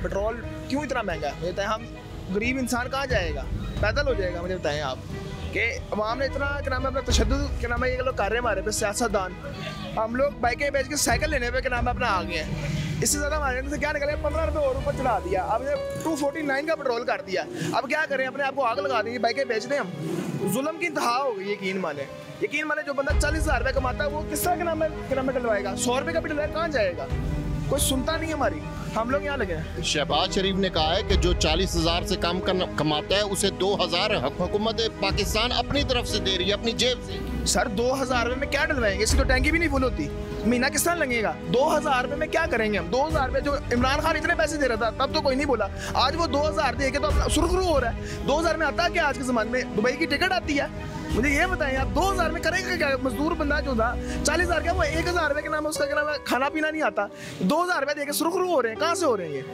Petrol क्यों इतना महंगा है? मुझे बताएं, हम गरीब इंसान कहाँ जाएगा? पैदल हो जाएगा? मुझे बताएं आप कि अवाम ने इतना क्या नाम है अपना तशद्दुद क्या नाम है ये लोग कर रहे हैं हमारे पे सियासतदान। हम लोग बाइकें बेच के साइकिल लेने पे क्या नाम है अपना आ गए हैं। इससे ज़्यादा हमारे से क्या निकले, 15 रुपये और ऊपर चढ़ा दिया। अब 249 का पेट्रोल कर दिया। अब क्या करें, अपने आप को आग लगा देंगे, बाइकें बेच दें हम? जुल्म की इंतहा हो गई। यकीन माने जो बंदा 40,000 रुपये कमाता है वो किस तरह के नाम डलवाएगा? 100 रुपये का भी डलवाएगा, कहाँ जाएगा? कोई सुनता नहीं हमारी, हम लोग यहाँ लगे हैं। शहबाज शरीफ ने कहा है कि जो 40,000 से कम कमाता है उसे 2,000 हुकूमत पाकिस्तान अपनी तरफ से दे रही है, अपनी जेब से। सर 2,000 रुपये में क्या डलवाएंगे? इसकी तो टैंकी भी नहीं फुल होती। महीना किस तरह लगेगा? 2,000 रुपये में क्या करेंगे हम? 2,000 रुपये जो इमरान खान इतने पैसे दे रहा था तब तो कोई नहीं बोला। आज वो 2,000 दे के तो सुरखरू हो रहा है। 2,000 में आता क्या आज के ज़माने में? दुबई की टिकट आती है। मुझे ये बताएं आप, 2,000 में करेंगे क्या? मजदूर बंदा जो था 40,000 का, वो 1,000 रुपये के नाम है उसका क्या नाम है, खाना पीना नहीं आता। 2,000 रुपये दे के सुरखरू हो रहे हैं, कहाँ से हो रहे हैं ये?